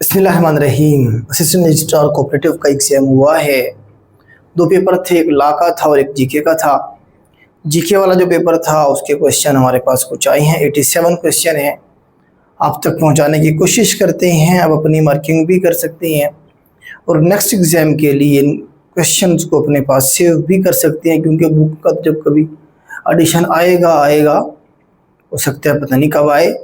बिस्मिल्लाहिर्रहमानिर्रहीम। Assistant registrar cooperative का exam हुआ है। दो पेपर थे, एक लॉ का था और एक जीके का था। जीके वाला जो पेपर था उसके क्वेश्चन हमारे पास कुछ आए हैं, 87 क्वेश्चन हैं। आप तक पहुंचाने की कोशिश करते हैं, आप अपनी मार्किंग भी कर सकते हैं और नेक्स्ट एग्ज़ाम के लिए क्वेश्चंस को अपने पास सेव भी कर सकते हैं, क्योंकि बुक का जब कभी एडिशन आएगा हो सकता है पता नहीं कब आए,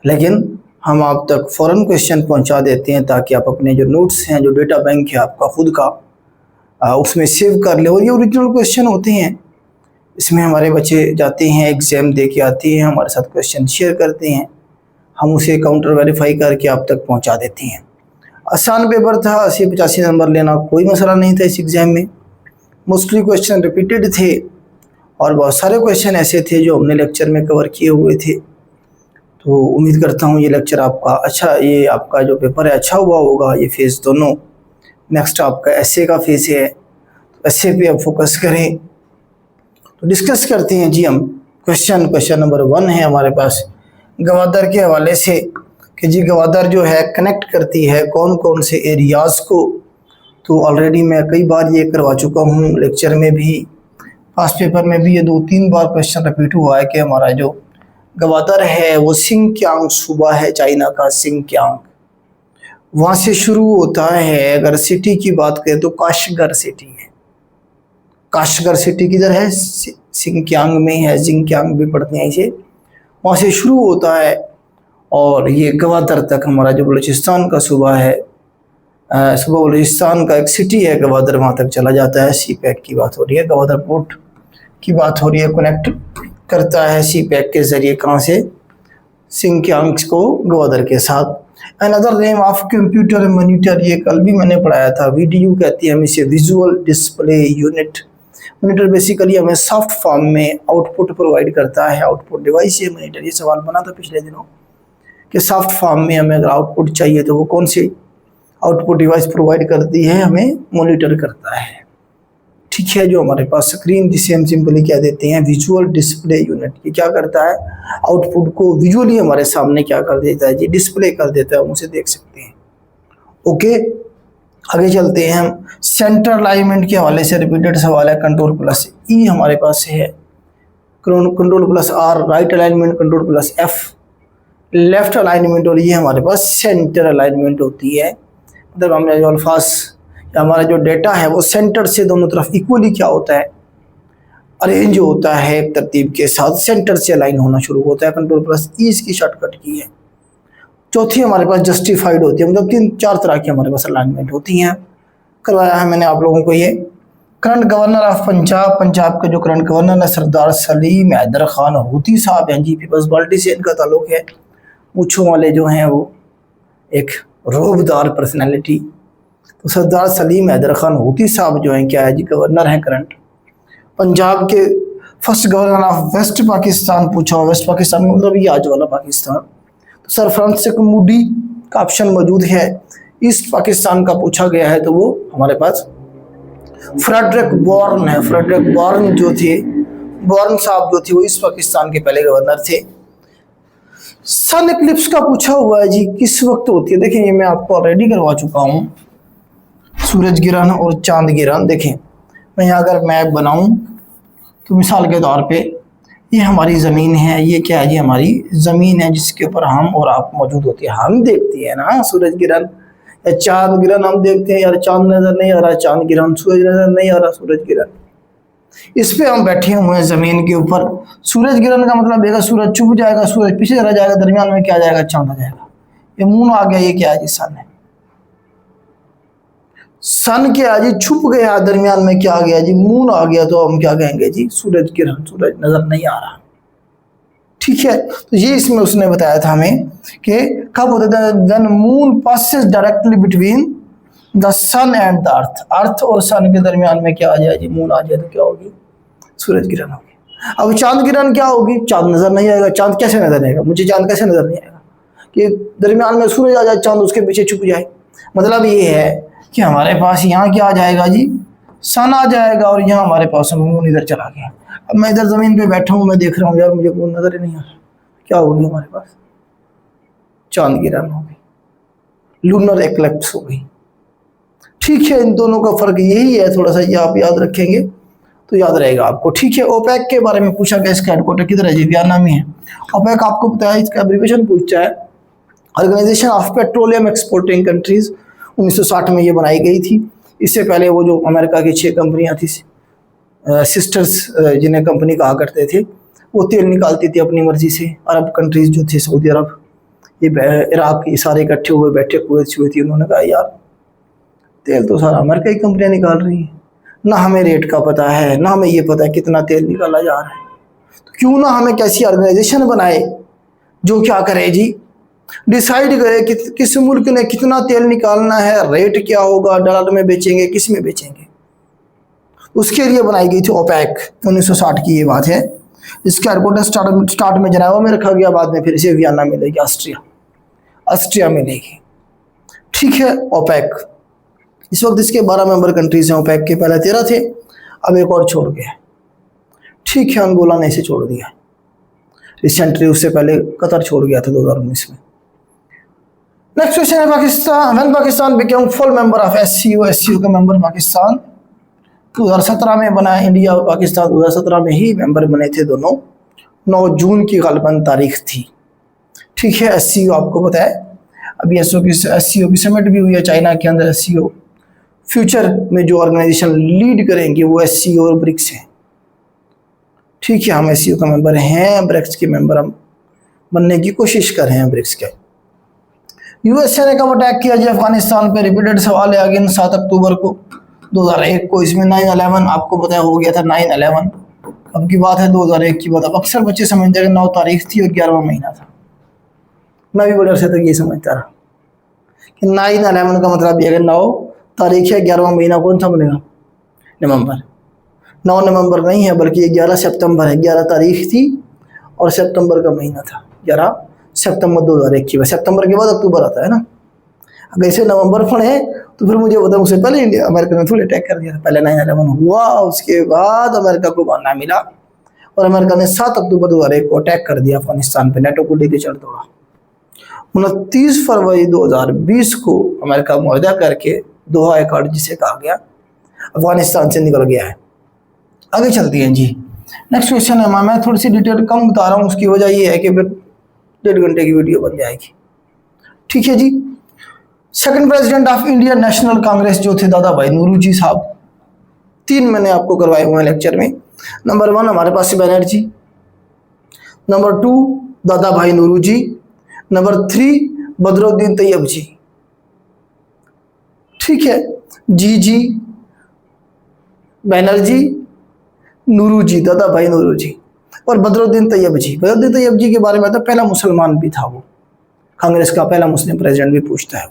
लेकिन हम आप तक फ़ौरन क्वेश्चन पहुंचा देते हैं ताकि आप अपने जो नोट्स हैं, जो डेटा बैंक है आपका खुद का, उसमें सेव कर ले। और ये ओरिजिनल क्वेश्चन होते हैं, इसमें हमारे बच्चे जाते हैं, एग्ज़ाम दे के आते हैं, हमारे साथ क्वेश्चन शेयर करते हैं, हम उसे काउंटर वेरीफाई करके आप तक पहुंचा देते हैं। आसान पेपर था, 80-85 नंबर लेना कोई मसला नहीं था इस एग्ज़ाम में। मोस्टली क्वेश्चन रिपीटेड थे और बहुत सारे क्वेश्चन ऐसे थे जो हमने लेक्चर में कवर किए हुए थे। तो उम्मीद करता हूँ ये लेक्चर आपका ये आपका जो पेपर है अच्छा हुआ होगा। ये फेज़ दोनों, नेक्स्ट आपका एसए का फेज़ है, तो एसए पे आप फोकस करें। तो डिस्कस करते हैं जी हम क्वेश्चन नंबर 1 है हमारे पास गवादर के हवाले से कि जी गवादर जो है कनेक्ट करती है कौन कौन से एरियाज़ को। तो ऑलरेडी मैं कई बार ये करवा चुका हूँ, लेक्चर में भी, पास्ट पेपर में भी ये 2-3 बार क्वेश्चन रिपीट हुआ है कि हमारा जो गवादर है वो सिंकियांग सूबा है, चाइना का सिंकियांग, वहाँ से शुरू होता है। अगर सिटी की बात करें तो काशगर सिटी है। काशगर सिटी किधर है? सिंकियांग में है, जिंकियांग भी पढ़ते हैं इसे। वहाँ से शुरू होता है और ये गवादर तक हमारा जो बलूचिस्तान का सूबा है, सूबा बलूचिस्तान का एक सिटी है गवादर, वहाँ तक चला जाता है। सी पैक की बात हो रही है, गवादर पोर्ट की बात हो रही है, कनेक्ट करता है सी पैक के ज़रिए कहाँ से, सिंकियांग को गवादर के साथ। Another name of computer monitor, ये कल भी मैंने पढ़ाया था, वीडीयू कहती है हम इसे, visual display unit. Monitor basically हमें सॉफ्ट फॉर्म में आउटपुट प्रोवाइड करता है, आउटपुट डिवाइस है मॉनिटर। ये सवाल बना था पिछले दिनों कि सॉफ्ट फॉर्म में हमें अगर आउटपुट चाहिए तो वो कौन सी आउटपुट डिवाइस प्रोवाइड करती है, हमें मॉनिटर करता है। ठीक है, जो हमारे पास स्क्रीन, जिसे हम सिंपली क्या देते हैं, विजुअल डिस्प्ले यूनिट, ये क्या करता है, आउटपुट को विजुअली हमारे सामने क्या कर देता है जी, डिस्प्ले कर देता है, हम उसे देख सकते हैं। ओके, आगे चलते हैं हम। सेंटर अलाइनमेंट के हवाले से रिपीटेड सवाल है। कंट्रोल प्लस ई हमारे पास है, control plus R right alignment, control plus F left alignment, और ये हमारे पास सेंटर अलाइनमेंट होती है। मतलब हमने जो अल्फाज, हमारा जो डेटा है वो सेंटर से दोनों तरफ इक्वली क्या होता है, अरेंज होता है एक तरतीब के साथ, सेंटर से अलाइन होना शुरू होता है। कंट्रोल प्लस ई इसकी शॉर्टकट की है। चौथी हमारे पास जस्टिफाइड होती है, मतलब 3-4 तरह की हमारे पास अलाइनमेंट होती हैं। करवाया है मैंने आप लोगों को ये। Current governor of Punjab, Punjab के जो करंट गवर्नर है सरदार सलीम हैदर खान हूती साहब हैं जी। पीपल्स पार्टी से इनका ताल्लुक है। मूंछों वाले जो हैं वो एक रोबदार पर्सनैलिटी। तो सरदार सलीम हैदर खान हूती साहब जो हैं क्या है जी, गवर्नर हैं करंट पंजाब के। First governor of West Pakistan पूछा हो, वेस्ट पाकिस्तान मतलब ये आज वाला पाकिस्तान। तो सर फ्रांसिस मूडी का ऑप्शन मौजूद है। ईस्ट पाकिस्तान का पूछा गया है तो वो हमारे पास फ्रेडरिक बॉर्न है। फ्रेडरिक बॉर्न जो थे, बॉर्न साहब जो थे वो ईस्ट पाकिस्तान के पहले गवर्नर थे। सन इक्लिप्स का पूछा हुआ है जी, किस वक्त होती है? देखिए ये मैं आपको ऑलरेडी करवा चुका हूँ, सूरज गिरहन और चांद गिरहन। देखें मैं यहाँ अगर मैप बनाऊं तो मिसाल के तौर पे ये हमारी ज़मीन है, ये क्या है जी, हमारी ज़मीन है जिसके ऊपर हम और आप मौजूद होती है। हम देखते हैं ना सूरज गिरहन या चांद गिरहन, हम देखते हैं यार चांद नज़र नहीं आ रहा, चांद गिरहन, सूरज नज़र नहीं आ रहा, सूरज गिरहन। इस पे हम बैठे हुए हैं ज़मीन के ऊपर। सूरज गिरहन का मतलब है सूरज छुप जाएगा, सूरज पीछे चला जाएगा, दरमियान में क्या आ जाएगा, चांद आ जाएगा। ये मून आ गया, ये क्या है जी, सन है। सन क्या है जी, छुप गया, दरमियान में क्या आ गया जी, मून आ गया, तो हम क्या कहेंगे जी, सूरज गिरहन, सूरज नजर नहीं आ रहा। ठीक है, तो ये इसमें उसने बताया था हमें कि कब होता है, when moon passes directly between the sun and the earth, earth और सन के दरमियान में क्या आ जाए जी, मून आ जाए तो क्या होगी, सूरज गिरहन होगी। अब चांद गिरहन क्या होगी, चांद नजर नहीं आएगा। चांद कैसे नजर आएगा, मुझे चांद कैसे नजर नहीं आएगा कि दरमियान में सूरज आ जाए, चांद उसके पीछे छुप जाए। मतलब ये है कि हमारे पास यहाँ क्या आ जाएगा जी, सन आ जाएगा, और यहाँ हमारे पास मून इधर चला गया। अब मैं इधर ज़मीन पे बैठा हूँ, मैं देख रहा हूँ यार मुझे मून नज़र ही नहीं आ रहा, क्या होगी हमारे पास, चांद गिरहन होगी। लूनर एक्लिप्स हो गई। ठीक है, इन दोनों का फर्क यही है, थोड़ा सा ये आप याद रखेंगे तो याद रहेगा आपको। ठीक है, ओपेक के बारे में पूछा गया, इसका हेडक्वार्टर किधर है जी? वियना में है। ओपेक आपको पता है, इसका एब्रिविएशन पूछता है Organization of Petroleum Exporting Countries. 1960 में ये बनाई गई थी। इससे पहले वो जो अमेरिका की 6 कंपनियां थी सिस्टर्स, जिन्हें कंपनी कहा करते थे, वो तेल निकालती थी अपनी मर्जी से। अरब कंट्रीज जो थे, सऊदी अरब, ये इराक, ये सारे इकट्ठे हुए बैठे हुए थी। उन्होंने कहा यार तेल तो सारा अमेरिका की कंपनियां निकाल रही हैं, ना हमें रेट का पता है, ना हमें ये पता है कितना तेल निकाला जा रहा है, तो क्यों ना हमें कैसी ऑर्गेनाइजेशन बनाए जो क्या करे जी, डिसाइड करे कि किस मुल्क ने कितना तेल निकालना है, रेट क्या होगा, डॉलर में बेचेंगे, किस में बेचेंगे। उसके लिए बनाई गई थी ओपेक। 1960 की ये बात है। इसका हेडक्वार्टर स्टार्ट में जनेवा में रखा गया, बाद में फिर इसे वियना मिलेगी, ऑस्ट्रिया मिलेगी। ठीक है, ओपेक इस वक्त इसके 12 मेंबर कंट्रीज हैं। ओपेक के पहले 13 थे, अब एक और छोड़ गया। ठीक है, अंगोला ने इसे छोड़ दिया रिसेंटली, उससे पहले कतर छोड़ गया था 2019 में। नेक्स्ट क्वेश्चन है Pakistan, when Pakistan became full member of SCO. SCO का मेंबर पाकिस्तान 2017 में बना। इंडिया और पाकिस्तान 2017 में ही मेंबर बने थे दोनों। 9 जून की गालिबन तारीख थी। ठीक है, एससीओ आपको पता है, अभी एससीओ की समिट भी हुई है चाइना के अंदर। एससीओ फ्यूचर में जो ऑर्गेनाइजेशन लीड करेंगे वो एससीओ और ब्रिक्स हैं। ठीक है, हम एससीओ का मेंबर हैं, ब्रिक्स के मेंबर हम बनने की कोशिश कर रहे हैं ब्रिक्स के। यूएसए ने कब अटैक किया जी अफगानिस्तान पे? रिपीटेड सवाल है अगेन। 7 अक्टूबर को 2001 को। इसमें 9/11 आपको पता है हो गया था 9/11। अब की बात है 2001 की बात। अब अक्सर बच्चे समझते हैं कि 9 तारीख थी और 11वां महीना था। मैं भी बड़े अरसे तक ये समझता रहा कि 9/11 का मतलब ये है 9 तारीख है, 11वां महीना कौन सा बनेगा? नवंबर। 9 नवंबर नहीं है बल्कि ये 11 सितंबर है। 11 तारीख थी और सितंबर का महीना था। 11 सितंबर 2001 की। सितंबर के बाद अक्टूबर आता है ना। अगर इसे नवंबर पढ़े तो फिर मुझे बताओ, उससे पहले इंडिया अमेरिका ने थोड़ी अटैक कर दिया था। पहले 9/11 हुआ, उसके बाद अमेरिका को बहाना मिला और अमेरिका ने 7 अक्टूबर 2001 को अटैक कर दिया अफगानिस्तान पे। नेटो को लेकर चढ़ दौड़ा। 29 फरवरी 2020 को अमेरिका मुआहदा करके दोहा एकॉर्ड जिसे कहा गया, अफगानिस्तान से निकल गया है। आगे चलती हैं जी। नेक्स्ट क्वेश्चन है, मैं थोड़ी सी डिटेल कम बता रहा हूँ, उसकी वजह ये है कि फिर 1.5 घंटे की वीडियो बन जाएगी। ठीक है जी। Second president of Indian National Congress जो थे दादा भाई नौरोजी साहब। 3 मैंने आपको करवाए हुए हैं लेक्चर में। नंबर 1 हमारे पास बनर्जी, नंबर 2 दादा भाई नौरोजी, नंबर 3 बदरुद्दीन तैयब जी। ठीक है, जी बनर्जी, नौरोजी, दादा भाई नौरोजी और बदरुद्दीन तैयब जी। बदरुद्दीन तैयब जी के बारे में तो पहला मुसलमान भी था, वो कांग्रेस का पहला मुस्लिम प्रेसिडेंट भी पूछता है।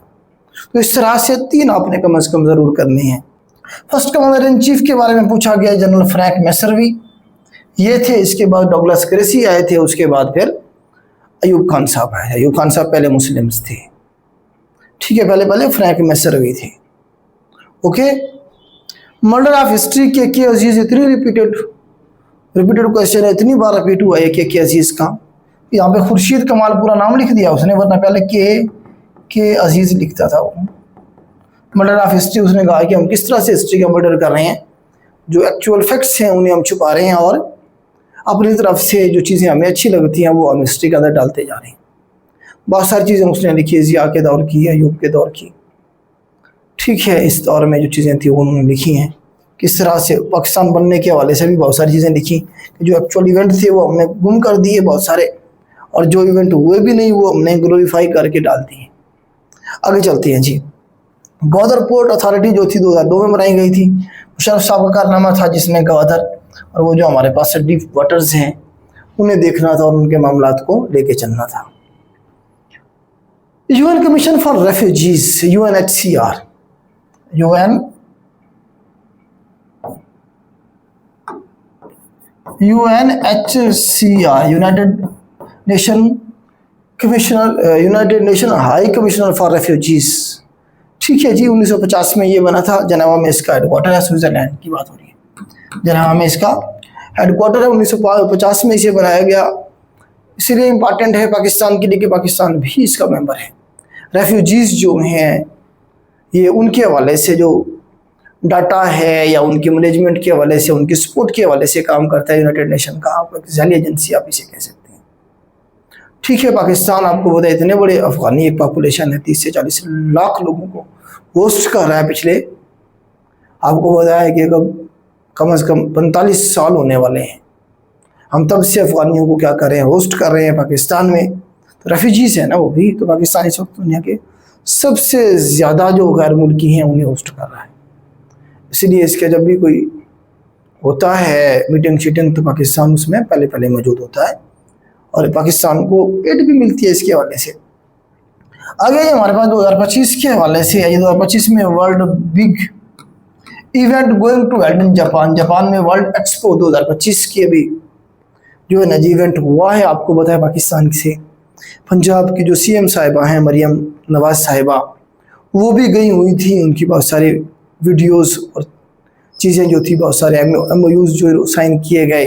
तो इस तरह से 3 आपने कम से कम जरूर करने हैं। फर्स्ट कमांडर इन चीफ के बारे में पूछा गया, जनरल फ्रैंक मैसरवी ये थे। इसके बाद डगलस क्रेसी आए थे। उसके बाद फिर अयूब खान साहब आए। अयूब खान साहब पहले मुस्लिम्स थे। ठीक है, पहले फ्रैंक मैसरवी थे। ओके, मर्डर ऑफ हिस्ट्री के अजीज इतनी रिपीटेड क्वेश्चन है, इतनी बार रिपीट हुआ है के अजीज का। यहाँ पे खुर्शीद कमाल पूरा नाम लिख दिया उसने, वरना पहले के अजीज लिखता था वो। मर्डर ऑफ हिस्ट्री उसने कहा कि हम किस तरह से हिस्ट्री का मर्डर कर रहे हैं, जो एक्चुअल फैक्ट्स हैं उन्हें हम छुपा रहे हैं और अपनी तरफ से जो चीज़ें हमें अच्छी लगती हैं वो हम हिस्ट्री के अंदर डालते जा रहे हैं। बहुत सारी चीज़ें उसने लिखी है, जिया के दौर की, अयूब के दौर की। ठीक है, इस दौर में जो चीज़ें थी वो उन्होंने लिखी हैं। किस तरह से पाकिस्तान बनने के हवाले से भी बहुत सारी चीज़ें लिखी कि जो एक्चुअल इवेंट थे वो हमने गुम कर दिए बहुत सारे, और जो इवेंट हुए भी नहीं वो हमने ग्लोरीफाई करके डाल दिए। आगे चलते हैं जी। ग्वादर पोर्ट अथॉरिटी जो थी 2002 में बनाई गई थी। मुशर्रफ साहब का कारनामा था जिसने ग्वादर और वो जो हमारे पास से डीप वाटर्स हैं उन्हें देखना था और उनके मामलात को लेके चलना था। UN commission for refugees, UNHCR, UNHCR, United nation high commissioner for refugees. ठीक है जी, 1950 में ये बना था। जनेवा में इसका हेडक्वार्टर है। स्विट्जरलैंड की बात हो रही है, जनेवा में इसका हेडक्वार्टर है। 1950 में इसे बनाया गया, इसलिए इम्पॉर्टेंट है पाकिस्तान के लिए कि पाकिस्तान भी इसका मेंबर है। रेफ्यूजीज़ जो हैं ये उनके हवाले से जो डाटा है या उनके मैनेजमेंट के हवाले से, उनकी सपोर्ट के हवाले से काम करता है यूनाइटेड नेशन का, आप एक जाली एजेंसी आप इसे कह सकते हैं। ठीक है, पाकिस्तान आपको बताया इतने बड़े अफगानी एक पॉपुलेशन है, 30 से 40 लाख लोगों को होस्ट कर रहा है। पिछले आपको बताया है कि कम से कम 45 साल होने वाले हैं हम तब से अफगानियों को क्या कर रहे हैं, होस्ट कर रहे हैं पाकिस्तान में। तो रेफ्यूजीज़ हैं ना वो भी, तो पाकिस्तान इस वक्त दुनिया के सबसे ज़्यादा जो गैर मुल्की हैं उन्हें होस्ट कर रहा है। इसलिए इसके जब भी कोई होता है मीटिंग शीटिंग तो पाकिस्तान उसमें पहले मौजूद होता है और पाकिस्तान को एड भी मिलती है इसके हवाले से। आगे हमारे पास 2025 के हवाले से है। ये 2025 में world big event going to held in Japan. Japan में वर्ल्ड एक्सपो 2025 की अभी जो है ना जी इवेंट हुआ है। आपको बताया पाकिस्तान से पंजाब की जो सीएम साहिबा हैं मरियम नवाज साहिबा, वो भी गई हुई थी। उनकी बहुत सारे वीडियोस और चीज़ें जो थी, बहुत सारे MOUs जो साइन किए गए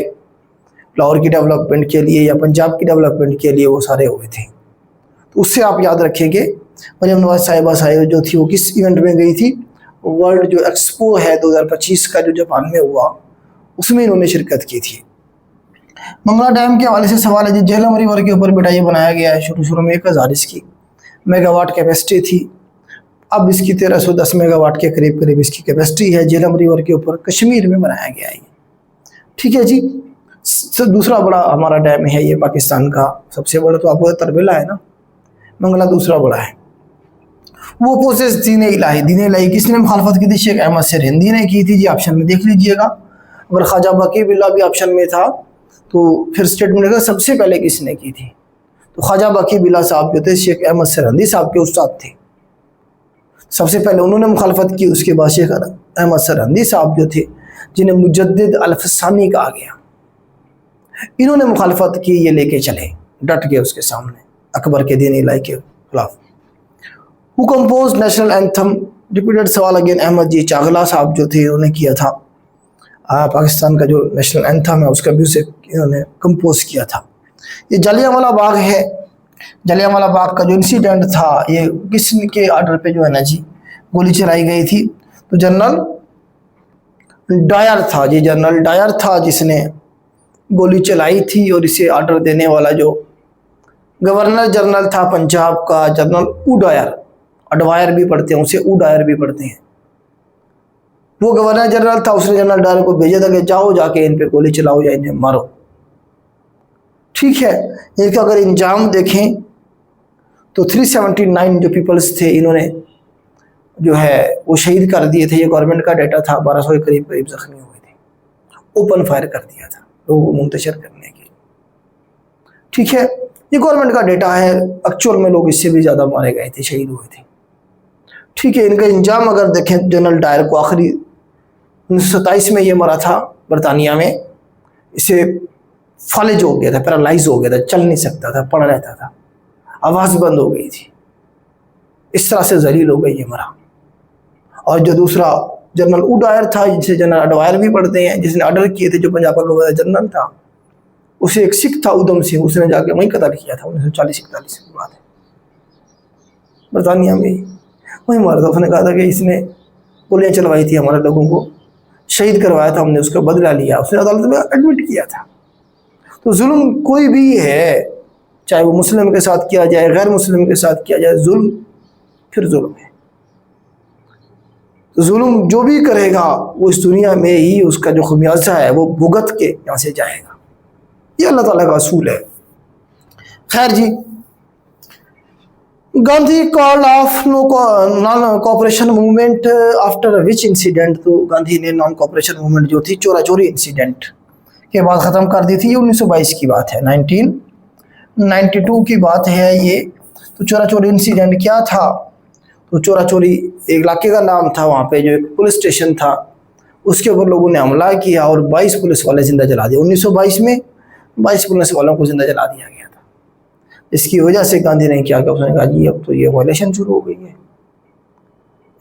लाहौर की डेवलपमेंट के लिए या पंजाब की डेवलपमेंट के लिए, वो सारे हुए थे। तो उससे आप याद रखेंगे मरियम नवाज साहिबा जो थी वो किस इवेंट में गई थी, वर्ल्ड जो एक्सपो है 2025 का जो जापान में हुआ उसमें इन्होंने शिरकत की थी। मंगला डैम के हवाले से सवाल है जी। झेलम रिवर के ऊपर बेटा ये बनाया गया है। शुरू में 1000 इसकी मेगावाट कैपेसिटी थी, अब इसकी 1310 मेगावाट के करीब इसकी कैपेसिटी है। झेलम रिवर के ऊपर कश्मीर में बनाया गया है। ठीक है जी। दूसरा बड़ा हमारा डैम है ये पाकिस्तान का, सबसे बड़ा तो आपको तरबेला है ना, मंगला दूसरा बड़ा है। वो प्रोसेस दीन इलाही किसने मुखालफत की थी? शेख अहमद सर हिंदी ने की थी जी। ऑप्शन में देख लीजिएगा। अगर ख्वाजा बाकी बिल्ला भी ऑप्शन में था तो फिर स्टेटमेंट का सबसे पहले किसने की थी? तो ख्वाजा बाकी बिल्ला साहब जो थे शेख अहमद सरहंदी साहब के उस्ताद थे, सबसे पहले उन्होंने मुखालफत की। उसके बाद शेख अहमद सरहंदी साहब जो थे जिन्हें मुजद्दिद अल-फसानी कहा गया, इन्होंने मुखालफत की। ये लेके चले डट के उसके सामने अकबर के दीन इलाही के खिलाफ। Who compose national anthem? Repeated सवाल अगेन। अहमद जी चागला साहब जो थे उन्होंने किया था। पाकिस्तान का जो नेशनल एंथम है उसका म्यूजिक इन्होंने कंपोज किया था। ये जलियांवाला बाग है। जलियांवाला बाग का जो इंसिडेंट था ये किसके आर्डर पे जो है ना जी गोली चलाई गई थी? तो जनरल डायर था जी। जनरल डायर था जिसने गोली चलाई थी और इसे आर्डर देने वाला जो गवर्नर जनरल था पंजाब का, जनरल उडायर, अडवायर भी पढ़ते हैं उसे, उडायर भी पढ़ते हैं, वो गवर्नर जनरल था। उसने जनरल डायर को भेजा था कि जाओ जाके इन पे गोली चलाओ या इन्हें मारो। ठीक है, इनका अगर इंजाम देखें तो 379 जो पीपल्स थे इन्होंने जो है वो शहीद कर दिए थे। ये गवर्नमेंट का डेटा था। 1200 के करीब जख्मी हुए थे। ओपन फायर कर दिया था लोगों को मुंतशिर करने के लिए। ठीक है, ये गवर्नमेंट का डेटा है। एक्चुअल में लोग इससे भी ज़्यादा मारे गए थे, शहीद हुए थे। ठीक है, इनका इंजाम अगर देखें जनरल डायर को आखिरी 1927 में ये मरा था बरतानिया में। इसे फालिज हो गया था, पैरालाइज हो गया था, चल नहीं सकता था, पड़ा रहता था, आवाज़ बंद हो गई थी। इस तरह से जलील हो गई ये मरा। और जो दूसरा जनरल उडायर था जिसे जनरल अडवायर भी पढ़ते हैं, जिसने ऑर्डर किए थे, जो पंजाब का गवर्नर जनरल था, उसे एक सिख था उधम सिंह, उसने जाके वहीं कत्ल किया था। 1940-41 की बात है, बरतानिया में वहीं मारा था। उसने कहा था कि इसने गोलियाँ चलवाई थी, हमारे लोगों को शहीद करवाया था, हमने उसका बदला लिया। उसने अदालत में एडमिट किया था। तो जुल्म कोई भी है, चाहे वो मुस्लिम के साथ किया जाए, गैर मुस्लिम के साथ किया जाए, जुल्म फिर जुल्म है। तो जुल्म जो भी करेगा वो इस दुनिया में ही उसका जो खमियाजा है वो भुगत के यहाँ से जाएगा। ये अल्लाह ताला का असूल है। खैर जी, Gandhi call of non cooperation movement after which incident? तो गांधी ने नॉन कॉपरेशन मूवमेंट जो थी चोरा चोरी इंसिडेंट के बाद ख़त्म कर दी थी। ये 1922 की बात है, 1992 की बात है ये। तो चोरा चोरी इंसिडेंट क्या था? तो चोरा चोरी एक इलाके का नाम था, वहाँ पे जो एक पुलिस स्टेशन था उसके ऊपर लोगों ने हमला किया और 22 पुलिस वाले जिंदा जला दिए। 1922 में 22 पुलिस वालों को जिंदा जला दिया गया था। इसकी वजह से गांधी ने क्या किया, उसने कहा जी अब तो ये वायलेशन शुरू हो गई है,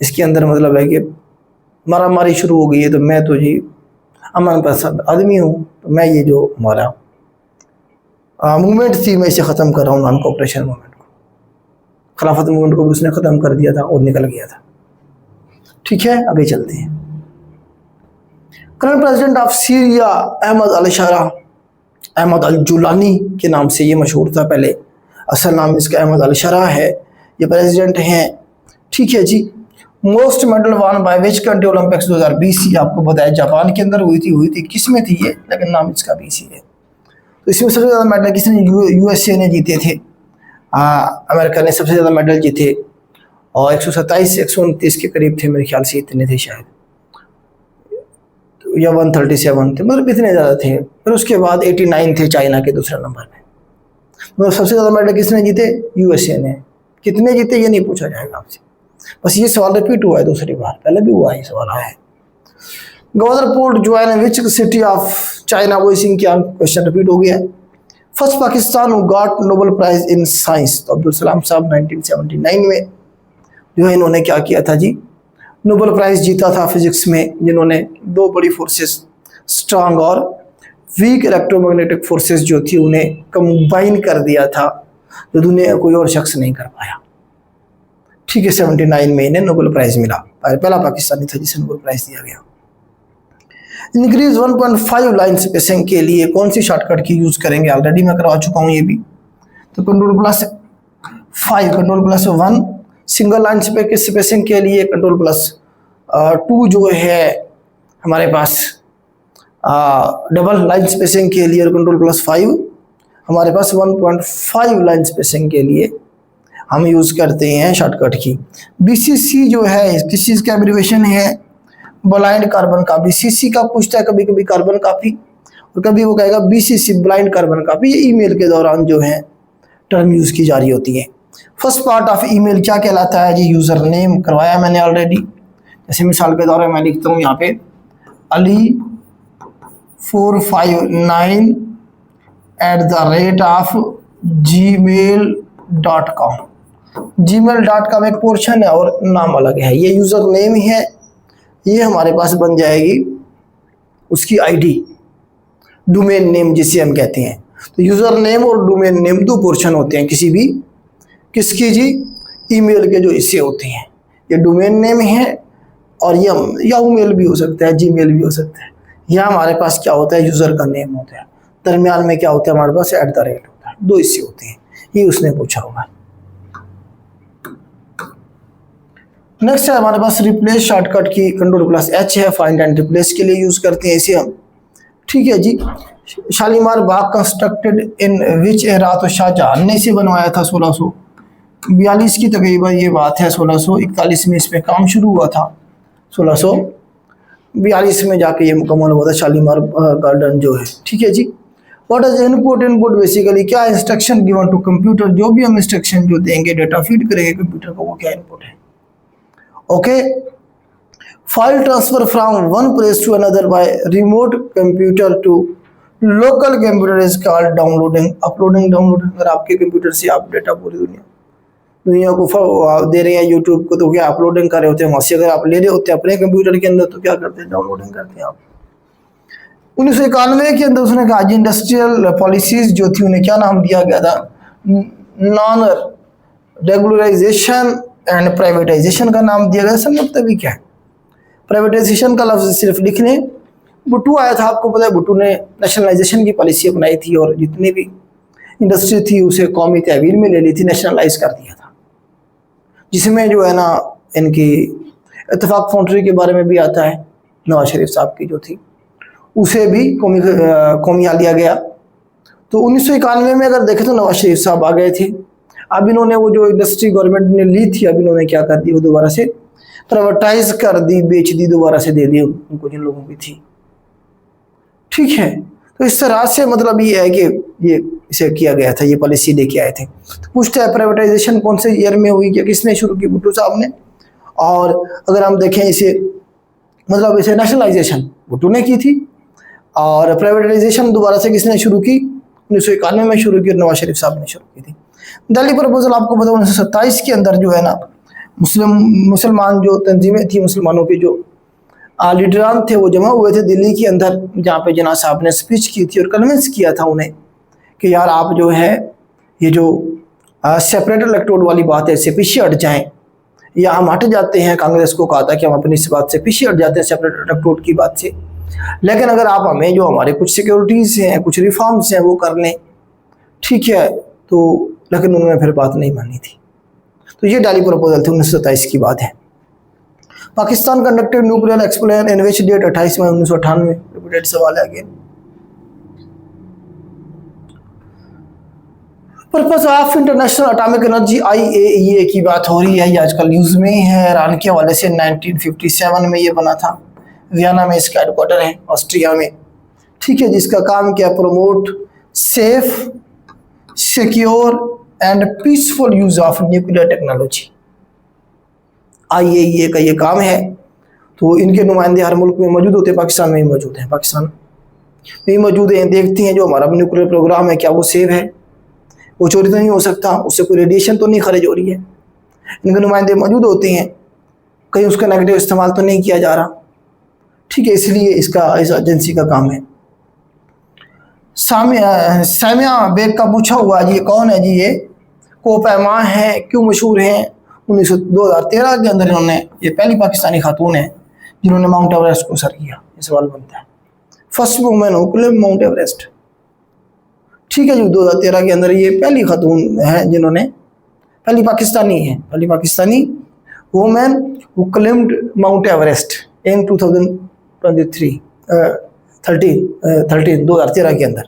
इसके अंदर मतलब है कि मारा मारी शुरू हो गई है, तो मैं तो जी अमन पसंद आदमी हूँ, तो मैं ये जो हमारा मूवमेंट थी मैं इसे ख़त्म कर रहा हूँ, नॉन कॉपरेशन मूवमेंट को खिलाफत मूवमेंट को भी उसने ख़त्म कर दिया था और निकल गया था। ठीक है, आगे चलते हैं। Current president of Syria Ahmed al Julani के नाम से ये मशहूर था पहले, असल नाम इसका अहमद अल शरा है, ये प्रेसिडेंट हैं। ठीक है जी। Most medal won by which country Olympics 2020, ये आपको बताया जापान के अंदर हुई थी किस में थी ये, लेकिन नाम इसका BC है। तो इसमें सबसे ज़्यादा मेडल किसने, USA ने जीते थे। अमेरिका ने सबसे ज़्यादा मेडल जीते और 127 129 के करीब थे मेरे ख्याल से, इतने थे शायद, या 137 थे, मतलब इतने ज़्यादा थे। फिर उसके बाद 89 थे चाइना के दूसरे नंबर पे। मतलब सबसे ज़्यादा मेडल किसने जीते, USA ने। कितने जीते ये नहीं पूछा जाएगा आपसे, बस ये सवाल रिपीट हुआ है दूसरी बार, पहले भी हुआ है सवाल आया है। Governor port join which city of China, वो इसी क्या क्वेश्चन रिपीट हो गया है। First Pakistan who got Nobel Prize in science, तो अब्दुल सलाम साहब 1979 में जो है इन्होंने क्या किया था जी, नोबेल प्राइज जीता था फिजिक्स में, जिन्होंने दो बड़ी फोर्सेस स्ट्रांग और वीक इलेक्ट्रोमैग्नेटिक फोर्सेस जो थी उन्हें कंबाइन कर दिया था, जो दुनिया कोई और शख्स नहीं कर पाया। ठीक है, 79 में इन्हें नोबेल प्राइज मिला, पहला पाकिस्तानी था जिसे नोबेल प्राइज दिया गया। इंक्रीज 1.5 लाइन स्पेसिंग के लिए कौन सी शॉर्टकट की यूज करेंगे, ऑलरेडी मैं करवा चुका हूँ ये भी। तो Ctrl+1 सिंगल लाइन स्पेसिंग के लिए, Ctrl+2 जो है हमारे पास डबल लाइन स्पेसिंग के लिए, और Ctrl+5 हमारे पास 1.5 लाइन स्पेसिंग के लिए हम यूज़ करते हैं शॉर्टकट की। BCC जो है किस चीज़ का एब्रिविएशन है, ब्लाइंड कार्बन कॉपी। CC का पूछता है कभी कभी कार्बन कॉपी, और कभी वो कहेगा BCC ब्लाइंड कार्बन कॉपी। ये ईमेल के दौरान जो है टर्म यूज़ की जा रही होती है। फर्स्ट पार्ट ऑफ ईमेल क्या कहलाता है जी, यूज़र नेम करवाया मैंने ऑलरेडी। जैसे मिसाल के तौर पर मैं लिखता हूँ यहाँ पे ali459@gmail.com। gmail.com एक पोर्शन है और नाम अलग है। ये यूज़र नेम है, ये हमारे पास बन जाएगी उसकी ID, डोमेन नेम जिसे हम कहते हैं। तो यूज़र नेम और डोमेन नेम दो पोर्शन होते हैं किसी भी किसकी जी, ईमेल के जो हिस्से होते हैं। ये डोमेन नेम है और ये याहूमेल भी हो सकता है, जीमेल भी हो सकता है। यहाँ हमारे पास क्या होता है, यूज़र का नेम होता है, दरमियान में क्या होता है हमारे पास @ होता है, दो हिस्से होते हैं। ये उसने पूछा होगा। नेक्स्ट है हमारे पास रिप्लेस शॉर्टकट की, Ctrl+H है, फाइंड एंड रिप्लेस के लिए यूज़ करते हैं इसे हम। ठीक है जी। शालीमार बाग कंस्ट्रक्टेड इन विच एरा, तो शाहजहां ने इसे बनवाया था 1642 की तकरीबन ये बात है। 1641 में इस पर काम शुरू हुआ था, 1642 में जाके ये मुकम्मल हुआ था शालीमार गार्डन जो है। ठीक है जी। What is input, input basically क्या इंस्ट्रक्शन गिवन टू कंप्यूटर, जो भी हम इंस्ट्रक्शन जो देंगे, डेटा फीड करेंगे कंप्यूटर को, वो क्या इनपुट है। Okay. File transfer from one place to another by remote computer to local computer is called downloading. Uploading, downloading. अगर आपके कंप्यूटर से आप डेटा पूरी दुनिया को दे रहे हैं यूट्यूब को, तो क्या अपलोडिंग कर रहे होते हैं वहाँ से। अगर आप ले रहे होते हैं अपने कंप्यूटर के अंदर, तो क्या करते हैं, डाउनलोडिंग करते हैं आप। 1991 के अंदर उसने कहा जी इंडस्ट्रियल पॉलिसीज जो थी उन्हें क्या नाम दिया गया था, नॉन रेगुलराइजेशन एंड प्राइवेटाइजेशन का नाम दिया गया। सर मतलब भी क्या है, प्राइवेटाइजेशन का लफ्ज सिर्फ लिख लें। भुट्टो आया था, आपको पता है भुट्टो ने नेशनलाइजेशन की पॉलिसी अपनाई थी और जितनी भी इंडस्ट्री थी उसे कौमी तहवील में ले ली थी, नेशनलाइज कर दिया था, जिसमें जो है ना इनकी इत्तेफाक फाउंड्री के बारे में भी आता है, नवाज शरीफ साहब की जो थी उसे भी कौमिया लिया गया। तो 1991 में अगर देखें तो नवाज शरीफ साहब आ गए थे। अब इन्होंने वो जो इंडस्ट्री गवर्नमेंट ने ली थी, अब इन्होंने क्या कर दी, वो दोबारा से प्राइवेटाइज कर दी, बेच दी, दोबारा से दे दी उनको जिन लोगों की थी। ठीक है। तो इस तरह से मतलब ये है कि ये इसे किया गया था, ये पॉलिसी लेके आए थे। तो पूछता है प्राइवेटाइजेशन कौन से ईयर में हुई, क्या किसने शुरू की, भुट्टो साहब ने। और अगर हम देखें इसे मतलब इसे नेशनलाइजेशन भुट्टो ने की थी, और प्राइवेटाइजेशन दोबारा से किसने शुरू की, 1991 में शुरू की और नवाज शरीफ साहब ने शुरू की थी। दिल्ली प्रपोजल आपको पता 1927 के अंदर जो है ना मुसलमान जो तंजीमें थी, मुसलमानों के जो लीडरान थे वो जमा हुए थे दिल्ली के अंदर, जहाँ पे जिन्ना साहब ने स्पीच की थी और कन्विंस किया था उन्हें कि यार आप जो है ये जो सेपरेट इलेक्ट्रोड वाली बात है, इससे पीछे हट जाएं या हम हट जाते हैं। कांग्रेस को कहा था कि हम अपनी इस बात से पीछे हट जाते हैं सेपरेट इलेक्ट्रोड की बात से, लेकिन अगर आप हमें जो हमारे कुछ सिक्योरिटीज़ हैं, कुछ रिफॉर्म्स हैं वो कर लें, ठीक है, तो लेकिन उन्होंने फिर बात नहीं मानी थी। तो ये डाली प्रपोजल थी, 1927 की बात है। Pakistan conducted nuclear explosion in which date, 28 मई 1998। रिपीटेड सवाल है again. Purpose of International Atomic Energy IAEA की बात हो रही है, ये आजकल न्यूज़ में ही है। ईरान के हवाले से 1957 में ये बना था, वियना में इसका हेडक्वार्टर है, ऑस्ट्रिया में, ठीक है, जिसका काम क्या, promote safe, secure and peaceful use of nuclear technology. IAEA का ये काम है। तो इनके नुमाइंदे हर मुल्क में मौजूद होते हैं, पाकिस्तान में ही मौजूद हैं, पाकिस्तान में ही मौजूद हैं। देखते हैं जो हमारा न्यूक्लियर प्रोग्राम है क्या वो सेफ है, वो चोरी तो नहीं हो सकता, उससे कोई रेडिएशन तो नहीं खारिज हो रही है। इनके नुमाइंदे मौजूद होते हैं, कहीं उसका नेगेटिव इस्तेमाल तो नहीं किया जा रहा, ठीक है, इसलिए इसका इस एजेंसी का काम है। सामिया बेग का पूछा हुआ जी, ये कौन है जी, ये कोपैमा है, क्यों मशहूर हैं? 2013 के अंदर इन्होंने, ये पहली पाकिस्तानी खातून है जिन्होंने माउंट एवरेस्ट को सर किया। ये सवाल बनता है, first women who climb mount Everest, ठीक है जी। 2013 के अंदर ये पहली खातून है जिन्होंने, पहली Pakistani women who climbed Mount Everest in 2013 के अंदर,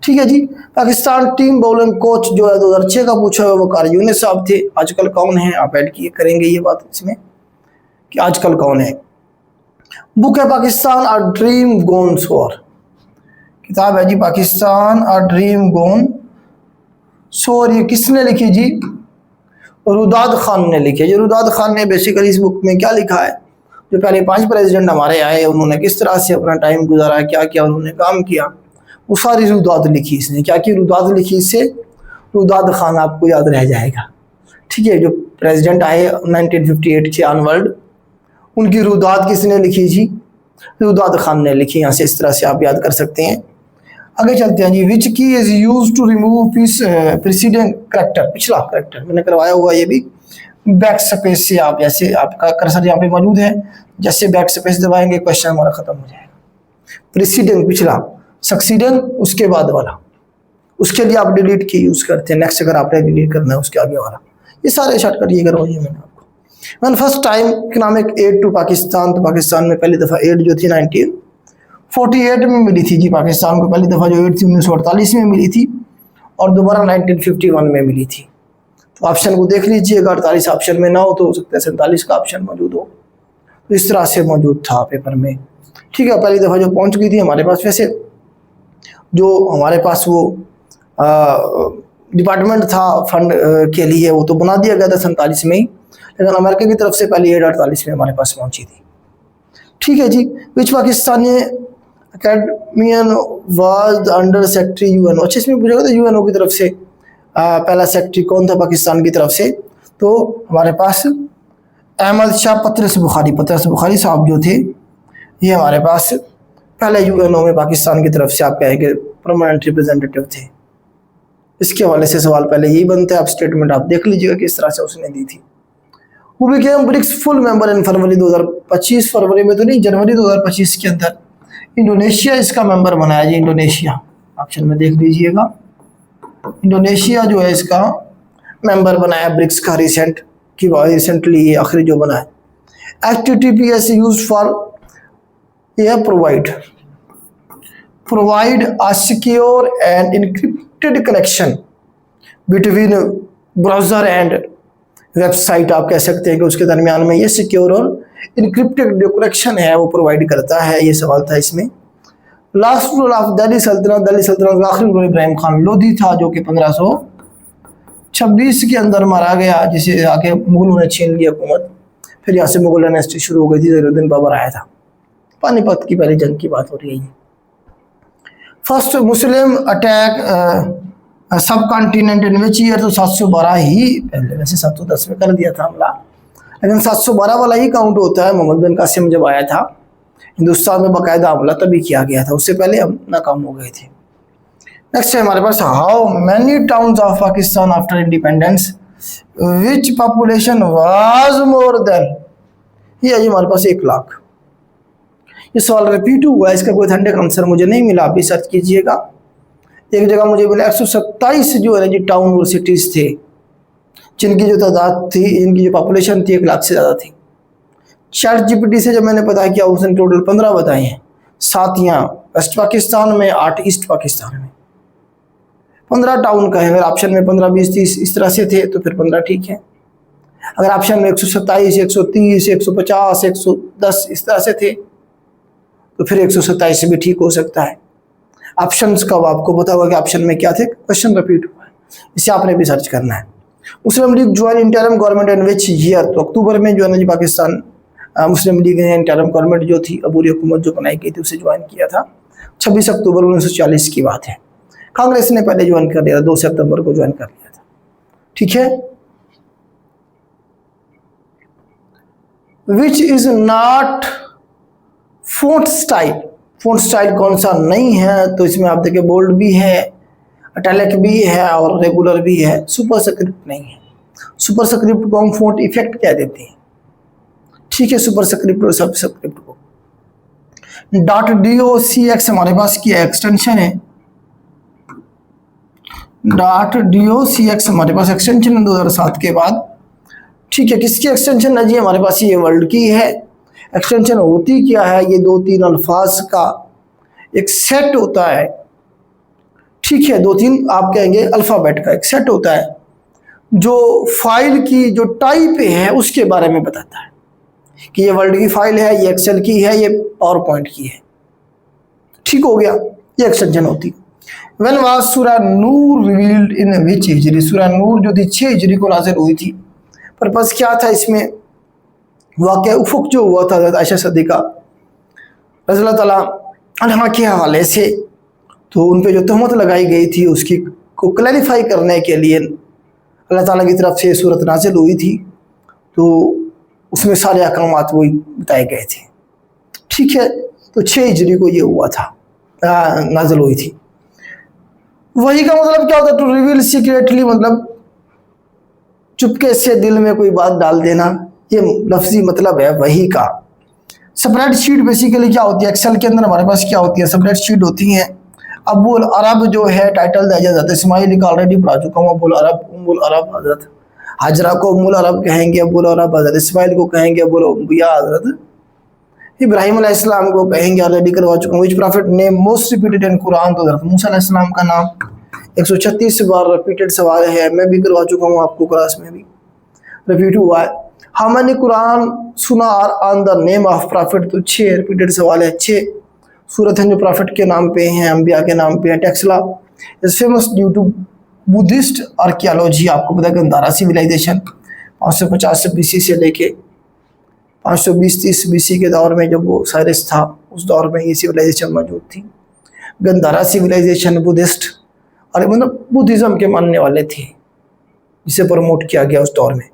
ठीक है जी। पाकिस्तान टीम बॉलिंग कोच जो है 2006 का पूछा हुआ वो कारी यूनिस साहब थे। आजकल कौन है, आप ऐड किए करेंगे ये बात इसमें कि आजकल कौन है। बुक है पाकिस्तान अ ड्रीम गोन सोर, किताब है जी पाकिस्तान अ ड्रीम गोन सोर। ये किसने लिखी जी? रुदाद खान ने लिखी है। जो रुदाद खान ने बेसिकली इस बुक में क्या लिखा है, जो पहले 5 प्रेसिडेंट हमारे आए उन्होंने किस तरह से अपना टाइम गुजारा, क्या क्या उन्होंने काम किया, वो सारी रुदाद लिखी इसने। क्या की रुदाद लिखी इससे? रुदाद खान आपको याद रह जाएगा, ठीक है। जो प्रेसिडेंट आए 1958 के ऑनवर्ड, उनकी रुदाद किसने लिखी जी? रुदाद खान ने लिखी। यहाँ से इस तरह से आप याद कर सकते हैं। आगे चलते हैं जी। Which key is use to remove preceding character, पिछला करेक्टर मैंने करवाया हुआ, ये भी बैक स्पेस से आप, जैसे आपका कर्सर यहाँ पे मौजूद है, जैसे बैक स्पेस दबाएंगे क्वेश्चन हमारा खत्म हो जाएगा। प्रीसीडिंग पिछला, सक्सीडिंग उसके बाद वाला, उसके लिए आप डिलीट की यूज करते हैं। नेक्स्ट अगर आपने डिलीट करना है उसके आगे वाला, ये सारे शॉर्टकट ये करवाइए मैंने आपको। One first time economic aid to Pakistan, तो पाकिस्तान में पहली दफ़ा एड जो थी 1948 में मिली थी जी। पाकिस्तान को पहली दफ़ा जो एड थी 1948 में मिली थी और दोबारा 1951 में मिली थी। तो ऑप्शन को देख लीजिएगा, 48 ऑप्शन में ना हो तो हो सकता है 47 का ऑप्शन मौजूद हो। तो इस तरह से मौजूद था पेपर में, ठीक है। पहली दफ़ा जो पहुंच गई थी हमारे पास, वैसे जो हमारे पास वो डिपार्टमेंट था फंड के लिए, वो तो बना दिया गया था 47 में ही, लेकिन अमेरिका की तरफ से पहले 48 में हमारे पास पहुंची थी, ठीक है जी। Which Pakistani academician was under secretary UNO, अच्छा इसमें पूछा था यूएनओ की तरफ से पहला सेक्रेटरी कौन था पाकिस्तान की तरफ से? तो हमारे पास अहमद शाह पतरस बुखारी साहब जो थे, ये हमारे पास पहले यूएनओ में पाकिस्तान की तरफ से आप कहेंगे परमानेंट रिप्रेजेंटेटिव थे। इसके हवाले से सवाल पहले यही बनता है, आप स्टेटमेंट आप देख लीजिएगा किस तरह से उसने दी थी। वो became BRICS full member in February 2025, फरवरी में तो नहीं, जनवरी 2025 के अंदर इंडोनेशिया इसका मेंबर बनाया जी। इंडोनेशिया ऑप्शन में देख लीजिएगा, इंडोनेशिया जो है इसका मेंबर बनाया ब्रिक्स का, रिसेंटली ये आखिरी जो बना है। HTTPS यूज्ड फॉर यह provide a secure and encrypted connection between browser and website, आप कह सकते हैं कि उसके दरमियान में ये सिक्योर और इनक्रिप्टेड जो कनेक्शन है वो प्रोवाइड करता है। ये सवाल था इसमें। लास्ट रूल ऑफ दिल्ली सल्तनत का आखिरी रूल इब्राहिम खान लोधी था, जो कि 1526 के अंदर मारा गया, जिसे आके मुगलों ने छीन ली हुकूमत। फिर यहाँ से मुगल डायनेस्टी शुरू हो गई थी, ज़हीरुद्दीन बाबर आया था। पानीपत की पहली जंग की बात हो रही है। फर्स्ट मुस्लिम अटैक सब कॉन्टिनेंट इन विच ईयर, तो 712 ही, पहले वैसे 710 में कर दिया था हमला, लेकिन 712 वाला ही काउंट होता है। मोहम्मद बिन कासिम जब आया था हिंदुस्तान में बाकायदा हमला तभी किया गया था, उससे पहले हम नाकाम हो गए थे। नेक्स्ट है हमारे पास, how many towns of Pakistan after independence which population was more than, ये है जी हमारे पास 1 लाख। ये सवाल रिपीट हुआ है, इसका कोई ऑथेंटिक आंसर मुझे नहीं मिला, आप भी सर्च कीजिएगा। एक जगह मुझे मिला 127 जो है जी टाउन और सिटीज थे जिनकी जो तादाद थी, इनकी जो पॉपुलेशन थी 1 लाख से ज़्यादा थी। चैट जीपीटी से जब मैंने पता किया उसने टोटल 15 बताए हैं, 7 यहाँ वेस्ट पाकिस्तान में, 8 ईस्ट पाकिस्तान में। 15 टाउन का है, अगर ऑप्शन में 15, 20, 30 इस तरह से थे तो फिर 15 ठीक है। अगर ऑप्शन में 127, 130, 150, 110 इस तरह से थे तो फिर 127 भी ठीक हो सकता है। ऑप्शंस का आपको पता होगा कि ऑप्शन में क्या थे, क्वेश्चन रिपीट हुआ है, इसे आपने भी सर्च करना है। Muslim League join interim government in which year, तो अक्टूबर में जो है ना जी पाकिस्तान मुस्लिम लीग ने इंटरिम गवर्नमेंट जो थी, अबूरी हुकूमत जो बनाई गई थी, उसे ज्वाइन किया था। 26 अक्टूबर 1940 की बात है। कांग्रेस ने पहले ज्वाइन कर लिया था, 2 सितंबर को ज्वाइन कर लिया था। ठीक है। Which is not font style, font style कौन सा नहीं है, तो इसमें आप देखिए बोल्ड भी है, इटैलिक भी है और रेगुलर भी है, सुपर स्क्रिप्ट नहीं है। सुपर स्क्रिप्ट को हम फॉन्ट इफेक्ट कह देते हैं। ठीक है, सुपर स्क्रिप्ट और सब स्क्रिप्ट को। .docx हमारे पास क्या एक्सटेंशन है, .docx हमारे पास एक्सटेंशन है 2007 के बाद। ठीक है, किसकी एक्सटेंशन है जी, हमारे पास ये वर्ल्ड की है। एक्सटेंशन होती क्या है, ये 2-3 अल्फाज का एक सेट होता है। ठीक है, 2-3 आप कहेंगे अल्फ़ाबेट का एक सेट होता है जो फाइल की जो टाइप है उसके बारे में बताता है कि ये वर्ल्ड की फाइल है, ये एक्सेल की है, ये पावर पॉइंट की है। ठीक हो गया, ये एक्सटेंशन होती है। When was सूरह नूर रिवील्ड इन विच हिजरी, सूरह नूर जो थी 6 हिजरी को नाज़िल हुई थी। पर्पस क्या था इसमें, वाक़या उफुक जो हुआ था हज़रत आयशा सिद्दीक़ा रज़ियल्लाहु ताला अन्हा के हवाले से, तो उन पे जो तहमत लगाई गई थी उसकी को क्लैरिफाई करने के लिए अल्लाह ताला की तरफ से सूरत नाज़िल हुई थी, तो उसमें सारे अहकामात वही बताए गए थे। ठीक है, तो 6 हिजरी को ये हुआ था, नाज़िल हुई थी। वही का मतलब क्या होता है, टू रिवील सीक्रेटली, मतलब चुपके से दिल में कोई बात डाल देना, ये लफ्जी मतलब है वही का। स्प्रेड शीट बेसिकली क्या होती है, एक्सेल के अंदर हमारे पास क्या होती है, स्प्रेड शीट होती है। अबुल अरब जो है टाइटल दिया जाता है, इस्माइल का ऑलरेडी पढ़ा चुका हूँ। अबुल अरब, उम्मुल अरब हजरत हाजरा को उम्मुल अरब कहेंगे, अबुल अरब हजरत इस्माइल को कहेंगे अबुल अंबिया हजरत इब्राहिम अलैहिस्सलाम को कहेंगे, ऑलरेडी करवा चुका हूँ। Which prophet name most repeated in Quran, तो हजरत मूसा अलैहिस्सलाम का नाम 136 बार रिपीटेड सवाल है, मैं भी करवा चुका हूँ, आपको क्लास में भी रिपीट हुआ है। हाउ मेनी कुरान सुना are on the name of prophet, तो 6 रिपीटेड सवाल है। 6 सूरत हैं जो प्रॉफिट के नाम पे हैं, अंबिया के नाम पे हैं। Taxila is famous due to Buddhist archaeology, आपको पता है गंधारा सिविलाइजेशन 550 BC से लेके 520-30 BC के दौर में जब वो साइरस था, उस दौर में ये सिविलाइजेशन मौजूद थी। गंधारा सिविलाइजेशन बुद्धिस्ट और मतलब बुद्धिज़्म के मानने वाले थे, जिसे प्रमोट किया गया उस दौर में।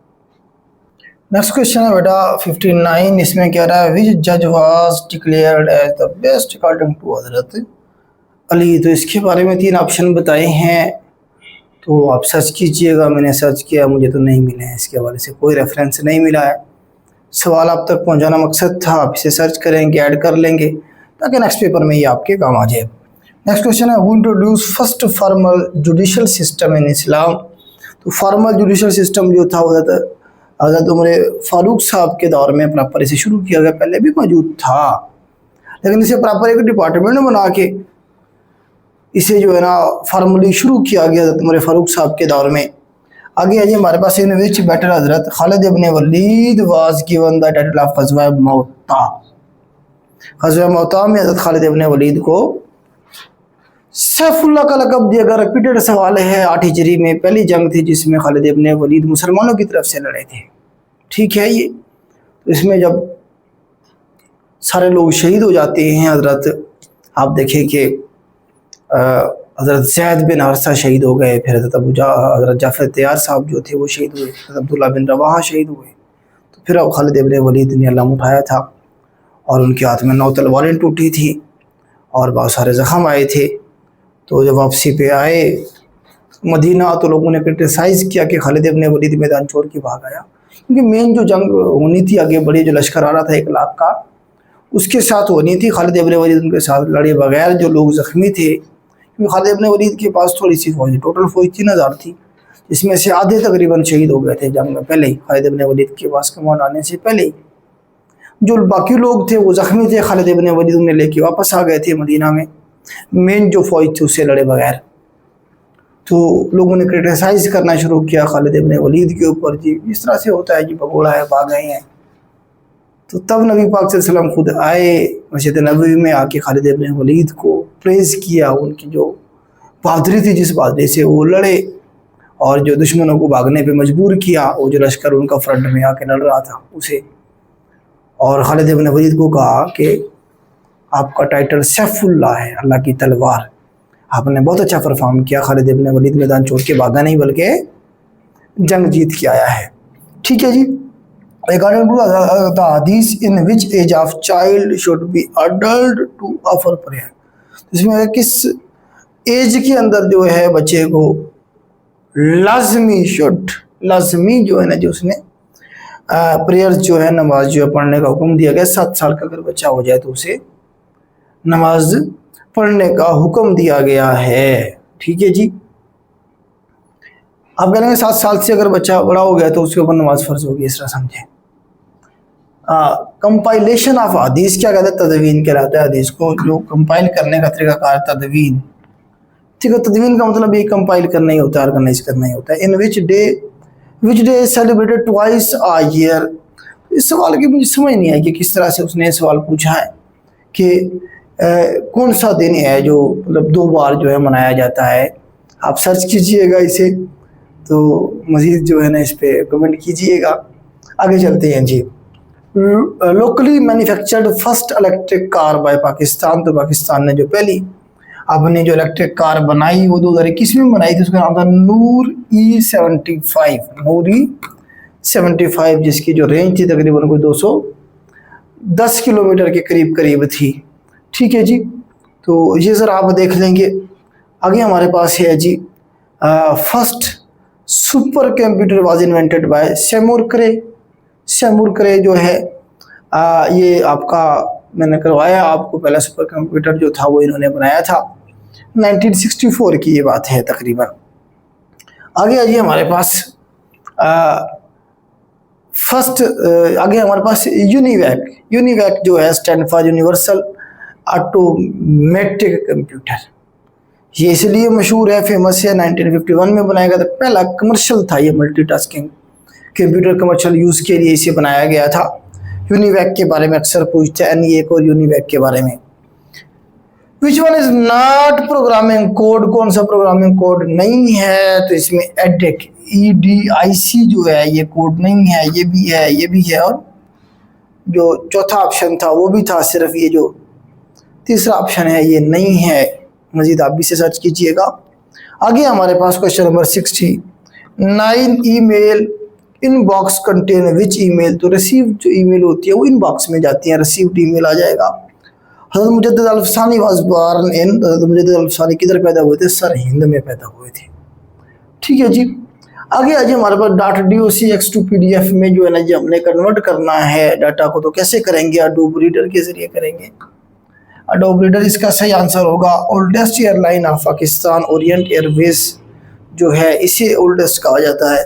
नेक्स्ट क्वेश्चन है बेटा 59, इसमें कह रहा है विच जज was declared as the best according to Hazrat Ali, तो इसके बारे में 3 ऑप्शन बताए हैं, तो आप सर्च कीजिएगा। मैंने सर्च किया, मुझे तो नहीं मिले हैं, इसके हवाले से कोई रेफरेंस नहीं मिला है। सवाल आप तक पहुंचाना मकसद था, आप इसे सर्च करेंगे, ऐड कर लेंगे ताकि नेक्स्ट पेपर में ये आपके काम आ जाए। नेक्स्ट क्वेश्चन है who introduced first formal judicial system in Islam, तो फॉर्मल जुडिशल सिस्टम जो था हज़रत उमर फारूक साहब के दौर में प्रॉपर इसे शुरू किया गया। पहले भी मौजूद था लेकिन इसे प्रॉपर एक डिपार्टमेंट बना के इसे जो है ना फॉर्मली शुरू किया गया हज़रत उमर फारूक साहब के दौर में। आगे है जी हमारे पास इन which battle Hazrat Khalid ibn Walid was given the title of Ghazwa Mauta, Ghazwa मौता में हज़रत खालिद इब्न वलीद को सैफुल्लाह का लक़ब दिया गया। रिपीटेड सवाल है, 8 हिजरी में पहली जंग थी जिसमें खालिद इब्न वलीद मुसलमानों की तरफ से लड़े थे। ठीक है, ये तो इसमें जब सारे लोग शहीद हो जाते हैं, हजरत आप देखें कि हज़रत ज़ैद बिन हारिसा शहीद हो गए, फिर हज़रत जाफ़र तैयार साहब जो थे वो शहीद हुए, हज़रत अब्दुल्ला बिन रवाहा शहीद हुए। तो फिर अब खालिद इब्न वलीद ने अल्लाम उठाया था और उनके हाथ में 9 तलवारें टूटी थी और बहुत सारे ज़ख़म आए थे। तो जब वापसी पे आए मदीना तो लोगों ने क्रिटिसाइज़ किया कि खालिद इब्न वलीद मैदान छोड़ के भाग आया, क्योंकि मेन जो जंग होनी थी आगे बड़ी जो लश्कर आ रहा था 1 लाख का, उसके साथ होनी थी। खालिद इब्न वलीद उनके साथ लड़े बगैर जो लोग ज़ख्मी थे, क्योंकि खालिद इब्न वलीद के पास थोड़ी सी फौज, टोटल फौज 3000 थी, इसमें से आधे तकरीबन शहीद हो गए थे जंग में पहले ही, खालिद इब्न वलीद के पास कमान आने से पहले ही। जो बाकी लोग थे वो ज़ख्मी थे, खालिद इब्न वलीद उन्हें लेके वापस आ गए थे मदीना में, मेन जो फौज थी उससे लड़े बगैर। तो लोगों ने क्रिटिसाइज़ करना शुरू किया खालिद इब्न वलीद के ऊपर, जी इस तरह से होता है जी, भगोड़ा है, भाग गए हैं। तो तब नबी पाक सल्लल्लाहु अलैहि वसल्लम खुद आए मस्जिद नबवी में, आके खालिद इब्न वलीद को प्रेज़ किया, उनकी जो बहादुरी थी, जिस बहादुरी से वो लड़े और जो दुश्मनों को भागने पे मजबूर किया, वो जो लश्कर उनका फ्रंट में आके लड़ रहा था उसे। और खालिद इब्न वलीद को कहा कि आपका टाइटल सैफुल्लाह है, अल्लाह की तलवार, आपने बहुत अच्छा परफॉर्म किया। खालिद इब्न वलीद मैदान छोड़ के भागा नहीं बल्कि जंग जीत के आया है। ठीक है जी। According to the hadith, in which age of child should be adult to offer prayer? इसमें किस एज के अंदर जो है बच्चे को लाजमी जो है ना, जो उसने प्रेयर्स जो है, नमाज जो है पढ़ने का हुक्म दिया गया। 7 साल का अगर बच्चा हो जाए तो उसे नमाज पढ़ने का हुक्म दिया गया है। ठीक है जी। आप कहेंगे 7 साल से अगर बच्चा बड़ा हो गया तो उसके ऊपर नमाज फर्ज होगी, इस तरह समझें। कंपाइलेशन ऑफ हदीस क्या कहते हैं? तदवीन कहलाता है हदीस को, जो कंपाइल करने का तरीकाकार तदवीन। ठीक है, तदवीन का मतलब ये कंपाइल करना ही होता है, ऑर्गेनाइज करना ही होता है। In which day celebrated twice a year. इस सवाल की मुझे समझ नहीं आई कि किस तरह से उसने सवाल पूछा है कि कौन सा दिन है जो मतलब 2 बार जो है मनाया जाता है। आप सर्च कीजिएगा इसे, तो मज़ीद जो है ना इस पर कमेंट कीजिएगा। आगे चलते हैं जी। Locally manufactured first electric car by Pakistan. तो पाकिस्तान ने जो पहली अपनी जो इलेक्ट्रिक कार बनाई वो 2021 में बनाई थी, उसका नाम था नूर E75, जिसकी जो रेंज थी तकरीबन कोई 210 किलोमीटर के करीब थी। ठीक है जी। तो ये ज़रा आप देख लेंगे। आगे हमारे पास है जी, first super computer was invented by Seymour Cray जो है ये आपका मैंने करवाया आपको, पहला सुपर कंप्यूटर जो था वो इन्होंने बनाया था 1964 की ये बात है तकरीबन। आगे आइए हमारे पास आगे हमारे पास यूनिवैक जो है stand for universal automatic computer. ये इसलिए मशहूर है, फेमस है, 1951 में बनाया गया था, पहला कमर्शियल था ये मल्टीटास्किंग कंप्यूटर, कमर्शियल यूज़ के लिए इसे बनाया गया था। यूनिवैक के बारे में अक्सर पूछते हैं, एक और यूनिवैक के बारे में। Which one is not programming code? कौन सा प्रोग्रामिंग कोड नहीं है? तो इसमें एडिक EDIC जो है ये कोड नहीं है, ये भी है और जो चौथा ऑप्शन था वो भी था, सिर्फ ये जो तीसरा ऑप्शन है ये नहीं है। मजीद आप भी से सर्च कीजिएगा। आगे हमारे पास question number 69, email inbox contain which email? तो रिसीव जो ईमेल होती है वो इनबॉक्स में जाती है, रिसीव्ड ईमेल आ जाएगा। हज़रत मुजद्दिद अल-अफ़सानी वाज बॉर्न इन, हज़रत मुजद्दिद अल-अफ़सानी किधर पैदा हुए थे? सरहिंद में पैदा हुए थे। ठीक है जी। आगे आज हमारे पास .docx to PDF में जो है ना जी हमने कन्वर्ट करना है डाटा को, तो कैसे करेंगे? अडोब रीडर के जरिए करेंगे। अडोब रीडर इसका सही आंसर होगा। Oldest airline of Pakistan Orient Airways जो है इसे ओल्डेस्ट कहा जाता है।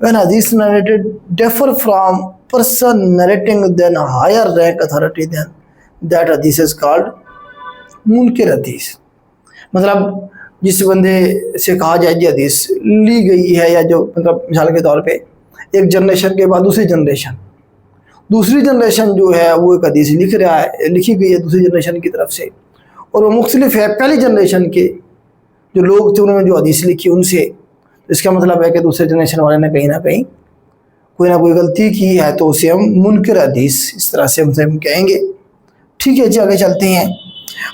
When hadith narrated differ from person narrating then higher rank authority than that hadith is called मुनकिर हदीस। मतलब जिस बंदे से कहा जाए जी हदीस ली गई है, या जो मतलब मिसाल के तौर पे एक जनरेशन के बाद दूसरी जनरेशन जो है वो एक हदीस लिखी गई है दूसरी जनरेशन की तरफ से, और वो मुख्तलिफ है पहली जनरेशन के जो लोग थे उन्होंने जो हदीस लिखी उनसे। इसका मतलब है कि दूसरे जनरेशन वाले ने कहीं ना कहीं कोई ना कोई गलती की है, तो उसे हम मुनकिर हदीस इस तरह से हम कहेंगे। ठीक है जी। आगे चलते हैं।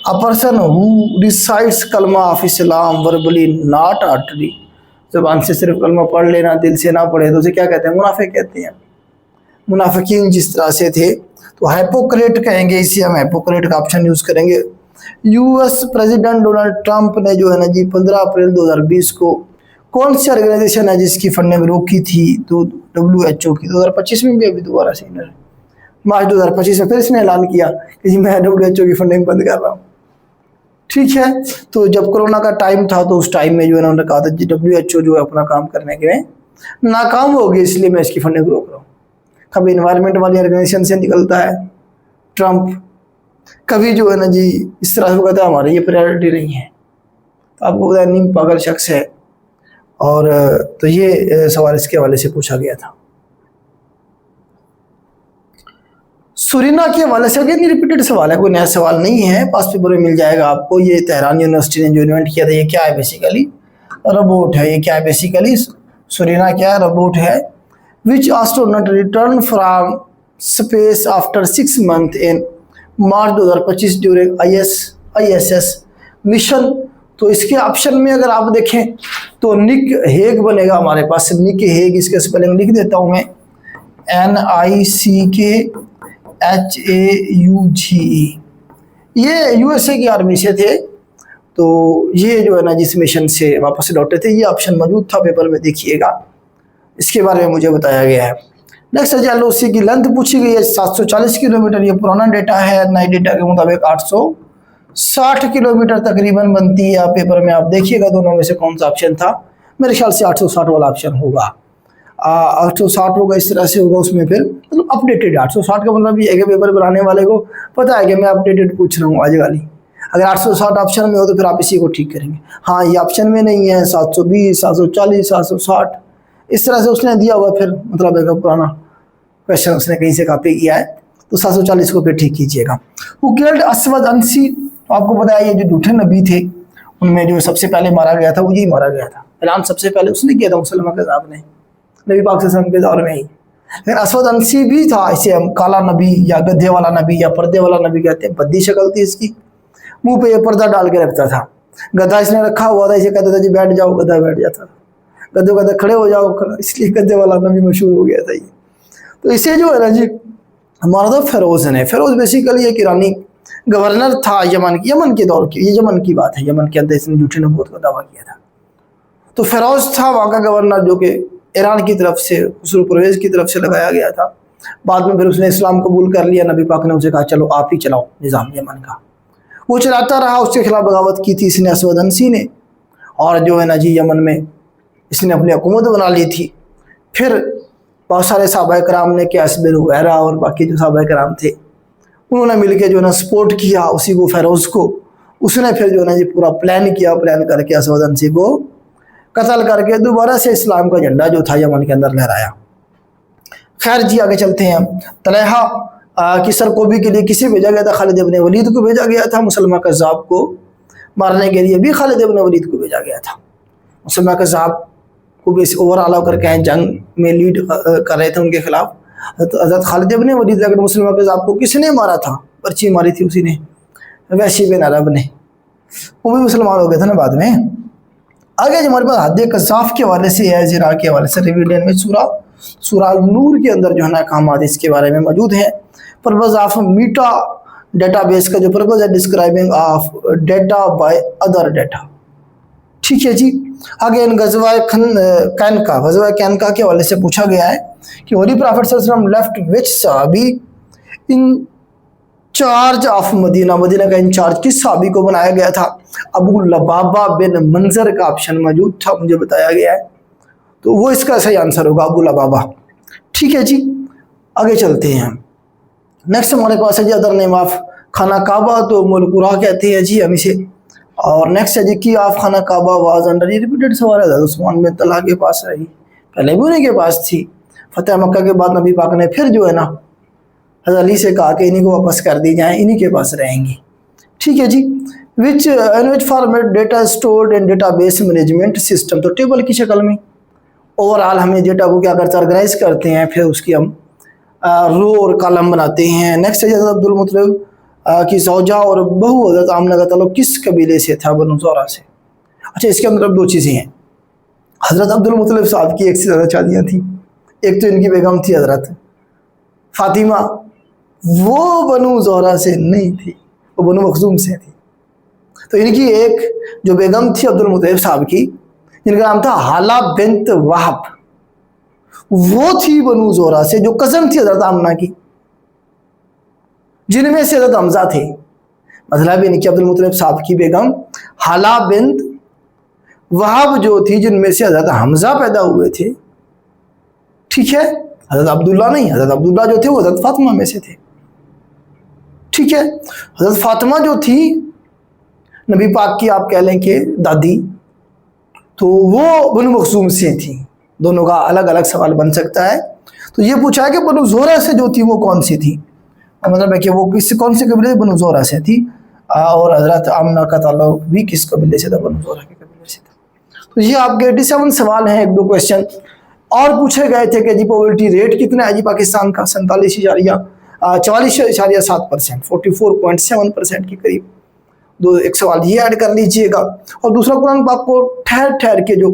अ पर्सन हु रिसाइट्स कलमा of Islam verbally not artery. ज़बान से सिर्फ कलमा पढ़ लेना, दिल से ना पढ़े, तो उसे क्या कहते हैं? मुनाफिक कहते हैं। मुनाफिकीन जिस तरह से थे, तो हाइपोक्रेट कहेंगे, इसे हम हाइपोक्रेट का ऑप्शन यूज़ करेंगे। यूएस प्रेसिडेंट डोनाल्ड ट्रंप ने जो है ना जी 15 अप्रैल 2020 को कौन सी ऑर्गेनाइजेशन है जिसकी फंडिंग रोकी थी? तो WHO की। 2025 में भी अभी दोबारा से मार्च 2025 में फिर इसने ऐलान किया कि जी मैं WHO की फंडिंग बंद कर रहा हूँ। ठीक है, तो जब कोरोना का टाइम था तो उस टाइम में जो है ना उन्होंने कहा था जी WHO जो है अपना काम करने के लिए नाकाम हो गई, इसलिए मैं इसकी फंडिंग रोक रहा हूँ। कभी इन्वायरमेंट वाली ऑर्गेनाइजेशन से निकलता है ट्रंप, कभी जो है ना जी इस तरह से कहता है हमारी ये प्रायोरिटी नहीं है। तो आपको पता नहीं पागल शख्स है। और तो ये सवाल इसके हवाले से पूछा गया था। सुरीना के हवाले से अगेन रिपीटेड सवाल है, कोई नया सवाल नहीं है, पास पेपर में मिल जाएगा आपको। ये तेहरान यूनिवर्सिटी ने जो इन्वेंट किया था, ये क्या है बेसिकली? रोबोट है। ये क्या है बेसिकली? सुरीना क्या है? रोबोट है। Which astronaut return from space after 6 month in March 2025 during ISS mission. तो इसके ऑप्शन में अगर आप देखें तो निक हेग बनेगा हमारे पास। निक हेग, इसके स्पेलिंग लिख देता हूं मैं, NICKHAUGE। ये USA की आर्मी से थे, तो ये जो है ना जिस मिशन से वापस लौटे थे, ये ऑप्शन मौजूद था पेपर में, देखिएगा, इसके बारे में मुझे बताया गया है। नेक्स्ट है LOC की लेंथ पूछी गई है 740 किलोमीटर। ये पुराना डेटा है, नए डेटा के मुताबिक 860 किलोमीटर तकरीबन बनती है। पेपर में आप देखिएगा दोनों में से कौन सा ऑप्शन था। मेरे ख्याल से 860 वाला ऑप्शन होगा। 860 होगा, इस तरह से होगा। उसमें फिर मतलब अपडेटेड 860 का मतलब ये है कि पेपर बनाने वाले को पता है कि मैं अपडेटेड पूछ रहा हूँ आज वाली। अगर 860 ऑप्शन में हो तो फिर आप इसी को ठीक करेंगे। हाँ, ये ऑप्शन में नहीं है, 720, 740, 760 इस तरह से उसने दिया हुआ, फिर मतलब एक पुराना क्वेश्चन उसने कहीं से कॉपी किया है, तो 740 को फिर ठीक कीजिएगा। Who killed Aswad Ansi? तो आपको पता है ये जो झूठे नबी थे उनमें जो सबसे पहले मारा गया था वो यही मारा गया था। ऐलान सबसे पहले उसने किया था, मुसलमान के साहब ने, नबी पाक सल्लल्लाहु अलैहि वसल्लम के दौर में ही। लेकिन असवद अंसी भी था, इसे हम काला नबी या गधे वाला नबी या पर्दे वाला नबी कहते हैं। भद्दी शक्ल थी इसकी, मुंह पे ये पर्दा डाल के रखता था। गधा इसने रखा हुआ था, इसे कहता था जी बैठ जाओ, गधा बैठ जाता था। गधे गधे खड़े हो जाओ, इसलिए गधे वाला नबी मशहूर हो गया था ये। तो इसे जो है ना जी हमारा था फेरोज ने। फेरोज बेसिकली एक ईरानी गवर्नर था यमन के दौर की, ये यमन की बात है। यमन के अंदर इसने झूठी नबूवत का दावा किया था। तो फेरोज था वहाँ का गवर्नर, जो कि ईरान की तरफ से, खुसरो परवेज की तरफ से लगाया गया था। बाद में फिर उसने इस्लाम कबूल कर लिया। नबी पाक ने उसे कहा चलो आप ही चलाओ निज़ाम यमन का। वो चलाता रहा, उसके खिलाफ बगावत की थी इसने, असवद अंसी ने। और जो है ना जी यमन में इसने अपनी हुकूमत बना ली थी। फिर बहुत सारे सहाबा कराम ने, कैस बिन हुरैरा और बाकी जो सहाबा कराम थे, उन्होंने मिलकर जो है ना सपोर्ट किया उसी को, फेरोज को। उसने फिर जो है ना जी पूरा प्लान किया, प्लान करके असवद अंसी को कत्ल करके दोबारा से इस्लाम का झंडा जो था यमन के अंदर लहराया। खैर जी आगे चलते हैं। तलहा की सरकोबी के लिए किसे भेजा गया था? खालिद इब्न वलीद को भेजा गया था। मुसलमान कज़्ज़ाब को मारने के लिए भी खालिद इब्न वलीद को भेजा गया था। मुसलमान कज़्ज़ाब को भी ओवरऑल होकर के जंग में लीड कर रहे थे उनके खिलाफ। तो हज़रत खालिद इब्न वलीद, अगर मुसलमान कज़्ज़ाब को किसने मारा था? पर्ची मारी थी उसी ने, वैशी बिन अरब ने। वो भी मुसलमान हो गए थे ना बाद में। आगे हमारे पास हद कज़्ज़ाफ़ के हवाले से है, ज़िरा के हवाले से रिवीलियन में सूरा नूर के अंदर जो है ना अहकाम इसके बारे में मौजूद है। पर्पज़ ऑफ मीटा डेटाबेस का जो पर्पज़ है, describing of data by other data. ठीक है जी। आगे इन गज़वा कैनका के हवाले से पूछा गया है कि होली प्रॉफेट सल्लल्लाहु अलैहि वसल्लम लेफ्ट विच सहाबी in charge of Medina? Medina का इंचार्ज किस सहाबी को बनाया गया था? अबू लबाबा बिन मंजर का ऑप्शन मौजूद था, मुझे बताया गया है, तो वो इसका सही आंसर होगा, अबू लबाबा। ठीक है जी, आगे चलते हैं। नेक्स्ट हमारे पास है जी अदर नेम ऑफ खाना काबा, तो मुल्कुरा कहते हैं जी हम इसे। और नेक्स्ट है जी की ऑफ खाना काबा वाज अंडर, ये रिपीटेड सवाल है, उस्मान बिन तलहा के पास रही, पहले भी उन्हीं के पास थी। फतेह मक्का के बाद नबी पाक ने फिर जो है ना हज़रत अली से कहा कि इन्हीं को वापस कर दी जाए, इन्हीं के पास रहेंगी। ठीक है जी। Which in which format data stored in database management system, तो टेबल की शक्ल में ओवरऑल हमें डेटा को क्या करते हैं, ऑर्गेनाइज करते हैं, फिर उसकी हम रो और कॉलम बनाते हैं। नेक्स्ट है हज़रत अब्दुल मुत्तलिब की ज़ौजा और बहू हज़रत आमना का ताल्लुक किस कबीले से था? बनु ज़ुहरा से। अच्छा, इसके अंदर अब दो चीज़ें हैं। हज़रत अब्दुल मुत्तलिब साहब की एक से ज़्यादा शादियाँ थी। एक तो इनकी बेगम थी हज़रत फातिमा, वो बनु ज़ुहरा से नहीं थी, वो बनु मखज़ूम से थी। तो इनकी एक जो बेगम थी अब्दुल मुतलिब साहब की, जिनका नाम था हाला बिन्त वहब, वो थी बनु जोहरा से, जो कजन थी हजरत आमना की, जिनमें से हजरत हमजा थे। मतलब इनकी अब्दुल मुतलिब साहब की बेगम हाला बिन्त वहब जो थी, जिनमें से हजरत हमजा पैदा हुए थे। ठीक है, हजरत अब्दुल्ला नहीं, हजरत अब्दुल्ला जो थे वो हजरत फातिमा में से थे। ठीक है, हजरत फातिमा जो थी नबी पाक की आप कह लें कि दादी, तो वो बनु मखसूम से थी। दोनों का अलग अलग सवाल बन सकता है। तो ये पूछा है कि बनु जोहरा से जो थी वो कौन सी थी, मतलब है कि वो कौन से कबीले से, बनु जोहरा से थी। और हजरत आमना का ताल्लुक भी किस कबीले से था, बनु जोहरा के कबीले से था। तो ये आपके 87 सवाल हैं। 1-2 क्वेश्चन और पूछे गए थे कि जी पॉवर्टी रेट कितना है जी पाकिस्तान का, 44.7%, 44.7% के करीब। एक सवाल ये ऐड कर लीजिएगा। और दूसरा, कुरान पाक को ठहर ठहर के जो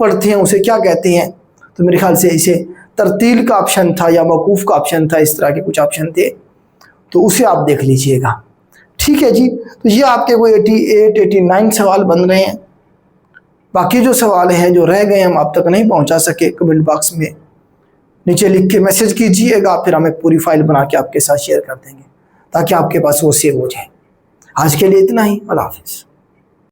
पढ़ते हैं उसे क्या कहते हैं, तो मेरे ख्याल से इसे तरतील का ऑप्शन था या मौकूफ़ का ऑप्शन था, इस तरह के कुछ ऑप्शन थे, तो उसे आप देख लीजिएगा। ठीक है जी, तो ये आपके कोई 88-89 सवाल बन रहे हैं। बाकी जो सवाल हैं जो रह गए हम आप तक नहीं पहुंचा सके, कमेंट बॉक्स में नीचे लिख के मैसेज कीजिएगा, फिर हम एक पूरी फाइल बना के आपके साथ शेयर कर देंगे ताकि आपके पास वो सेव हो जाए। आज के लिए इतना ही, अल्लाह हाफिज़।